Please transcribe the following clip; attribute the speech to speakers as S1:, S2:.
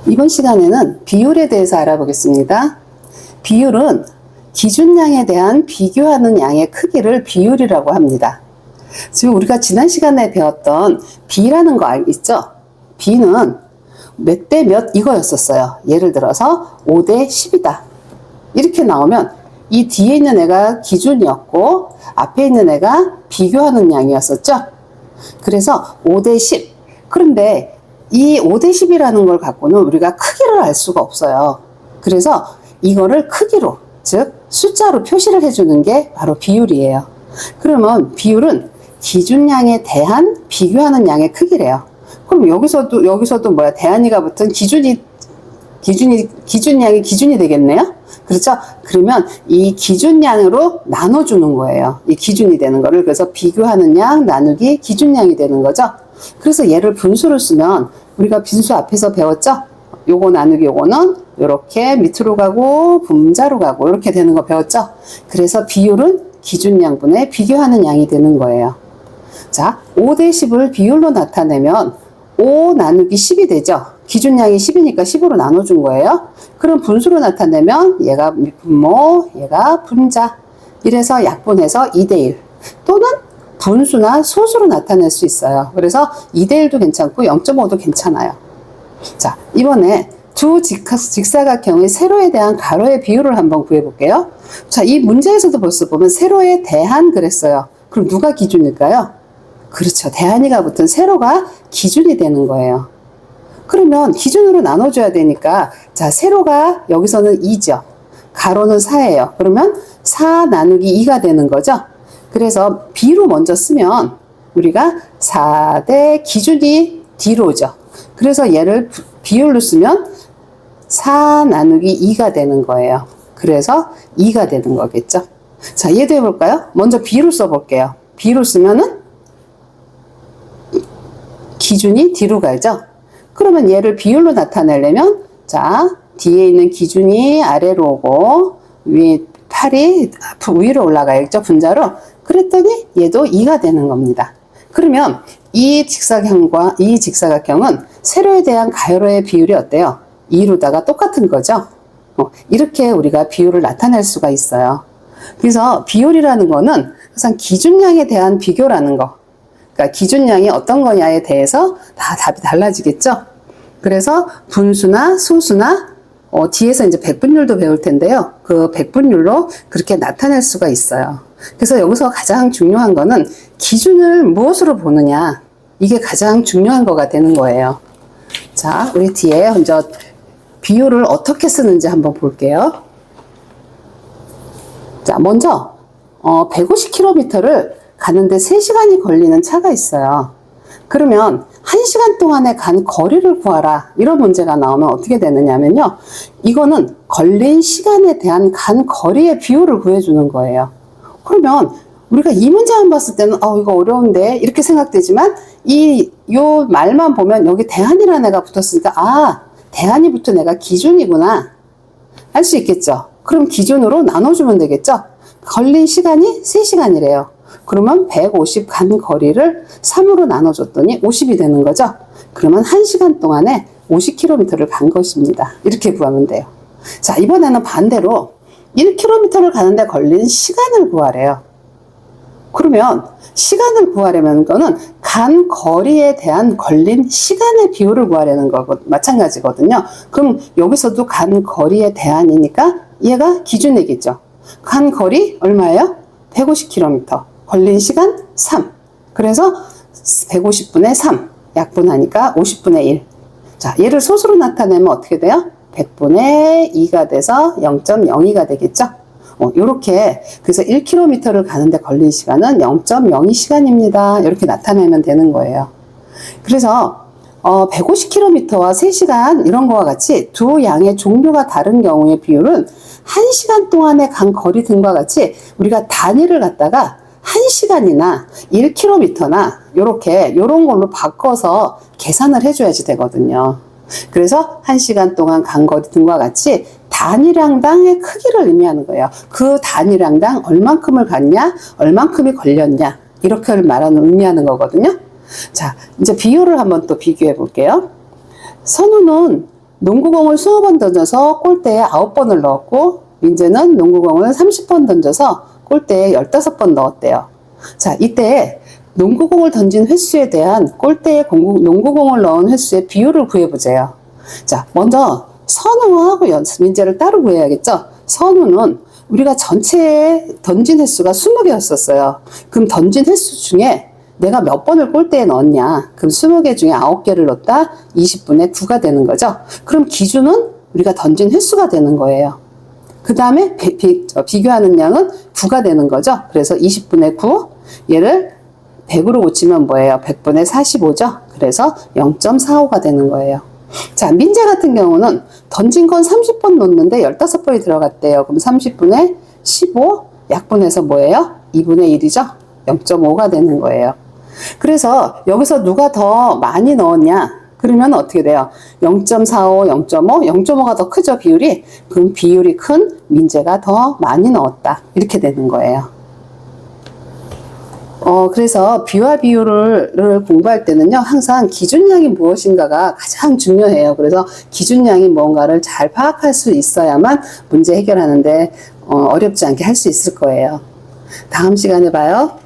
S1: 이번 시간에는 비율에 대해서 알아보겠습니다. 비율은 기준량에 대한 비교하는 양의 크기를 비율이라고 합니다. 지금 우리가 지난 시간에 배웠던 비라는 거 있죠? 비는 몇 대 몇 이거였었어요. 예를 들어서 5대 10이다. 이렇게 나오면 이 뒤에 있는 애가 기준이었고 앞에 있는 애가 비교하는 양이었었죠? 그래서 5대 10. 그런데 이 5대 10이라는 걸 갖고는 우리가 크기를 알 수가 없어요. 그래서 이거를 크기로, 즉 숫자로 표시를 해주는 게 바로 비율이에요. 그러면 비율은 기준량에 대한 비교하는 양의 크기래요. 그럼 여기서도 뭐야? 대한이가 붙은 기준량이 기준이 되겠네요? 그렇죠? 그러면 이 기준량으로 나눠주는 거예요. 이 기준이 되는 거를. 그래서 비교하는 양 나누기 기준량이 되는 거죠. 그래서 얘를 분수로 쓰면 우리가 빈수 앞에서 배웠죠? 요거 나누기 요거는 이렇게 밑으로 가고 분자로 가고 이렇게 되는 거 배웠죠? 그래서 비율은 기준량분의 비교하는 양이 되는 거예요. 자, 5대 10을 비율로 나타내면 5 나누기 10이 되죠? 기준량이 10이니까 10으로 나눠준 거예요. 그럼 분수로 나타내면 얘가 분모, 얘가 분자. 이래서 약분해서 2대1 또는 분수나 소수로 나타낼 수 있어요. 그래서 2대1도 괜찮고 0.5도 괜찮아요. 자, 이번에 두 직사각형의 세로에 대한 가로의 비율을 한번 구해볼게요. 자, 이 문제에서도 벌써 보면 세로에 대한 그랬어요. 그럼 누가 기준일까요? 그렇죠. 대한이가 붙은 세로가 기준이 되는 거예요. 그러면 기준으로 나눠줘야 되니까, 자, 세로가 여기서는 2죠. 가로는 4예요. 그러면 4 나누기 2가 되는 거죠. 그래서 비로 먼저 쓰면 우리가 4대 기준이 뒤로 오죠. 그래서 얘를 비율로 쓰면 4 나누기 2가 되는 거예요. 그래서 2가 되는 거겠죠. 자, 얘도 해볼까요? 먼저 비로 써볼게요. 비로 쓰면은 기준이 뒤로 가죠. 그러면 얘를 비율로 나타내려면, 자, 뒤에 있는 기준이 아래로 오고 위에 8이 위로 올라가야겠죠, 분자로. 그랬더니 얘도 2가 되는 겁니다. 그러면 이 직사각형과 이 직사각형은 세로에 대한 가로의 비율이 어때요? 2로다가 똑같은 거죠. 이렇게 우리가 비율을 나타낼 수가 있어요. 그래서 비율이라는 거는 항상 기준량에 대한 비교라는 거. 그러니까 기준량이 어떤 거냐에 대해서 다 답이 달라지겠죠. 그래서 분수나 소수나 뒤에서 이제 백분율도 배울 텐데요. 그 백분율로 그렇게 나타낼 수가 있어요. 그래서 여기서 가장 중요한 거는 기준을 무엇으로 보느냐. 이게 가장 중요한 거가 되는 거예요. 자, 우리 뒤에 먼저 비율을 어떻게 쓰는지 한번 볼게요. 자, 먼저 150km를 가는데 3시간이 걸리는 차가 있어요. 그러면 1시간 동안에 간 거리를 구하라. 이런 문제가 나오면 어떻게 되느냐면요. 이거는 걸린 시간에 대한 간 거리의 비율을 구해주는 거예요. 그러면 우리가 이 문제만 봤을 때는 이거 어려운데 이렇게 생각되지만 요 말만 보면 여기 대한이라는 애가 붙었으니까 대한이 붙은 애가 기준이구나 알 수 있겠죠. 그럼 기준으로 나눠주면 되겠죠. 걸린 시간이 3시간이래요. 그러면 150 간 거리를 3으로 나눠줬더니 50이 되는 거죠. 그러면 1시간 동안에 50km를 간 것입니다. 이렇게 구하면 돼요. 자, 이번에는 반대로 1km를 가는데 걸린 시간을 구하래요. 그러면 시간을 구하려면 거는 간 거리에 대한 걸린 시간의 비율을 구하려는 거고 마찬가지거든요. 그럼 여기서도 간 거리에 대한이니까 얘가 기준이겠죠. 간 거리 얼마예요? 150km. 걸린 시간 3. 그래서 150분의 3. 약분하니까 50분의 1. 자, 얘를 소수로 나타내면 어떻게 돼요? 100분의 2가 돼서 0.02가 되겠죠? 요렇게, 그래서 1km를 가는데 걸린 시간은 0.02시간입니다. 이렇게 나타내면 되는 거예요. 그래서 150km와 3시간 이런 거와 같이 두 양의 종류가 다른 경우의 비율은 1시간 동안에 간 거리 등과 같이 우리가 단위를 갖다가 1시간이나 1km나 요런 걸로 바꿔서 계산을 해줘야지 되거든요. 그래서 1시간 동안 간 거리 등과 같이 단위량당의 크기를 의미하는 거예요. 그 단위량당 얼만큼을 갔냐, 얼만큼이 걸렸냐 이렇게 의미하는 거거든요. 자, 이제 비율을 한번 또 비교해 볼게요. 선우는 농구공을 20번 던져서 골대에 9번을 넣었고, 민재는 농구공을 30번 던져서 골대에 15번 넣었대요. 자, 이때 농구공을 던진 횟수에 대한 골대에 농구공을 넣은 횟수의 비율을 구해보세요. 자, 먼저 선우하고 민재를 따로 구해야겠죠? 선우는 우리가 전체에 던진 횟수가 20개였었어요. 그럼 던진 횟수 중에 내가 몇 번을 골대에 넣었냐? 그럼 20개 중에 9개를 넣었다? 20분의 9가 되는 거죠. 그럼 기준은 우리가 던진 횟수가 되는 거예요. 그 다음에 비교하는 양은 9가 되는 거죠. 그래서 20분의 9, 얘를 100으로 고치면 뭐예요? 100분의 45죠. 그래서 0.45가 되는 거예요. 자, 민재 같은 경우는 던진 건 30번 놓는데 15번이 들어갔대요. 그럼 30분의 15, 약분해서 뭐예요? 2분의 1이죠? 0.5가 되는 거예요. 그래서 여기서 누가 더 많이 넣었냐? 그러면 어떻게 돼요? 0.45, 0.5, 0.5가 더 크죠, 비율이? 그럼 비율이 큰 민재가 더 많이 넣었다. 이렇게 되는 거예요. 그래서 비와 비율을 공부할 때는요, 항상 기준량이 무엇인가가 가장 중요해요. 그래서 기준량이 뭔가를 잘 파악할 수 있어야만 문제 해결하는데 어렵지 않게 할 수 있을 거예요. 다음 시간에 봐요.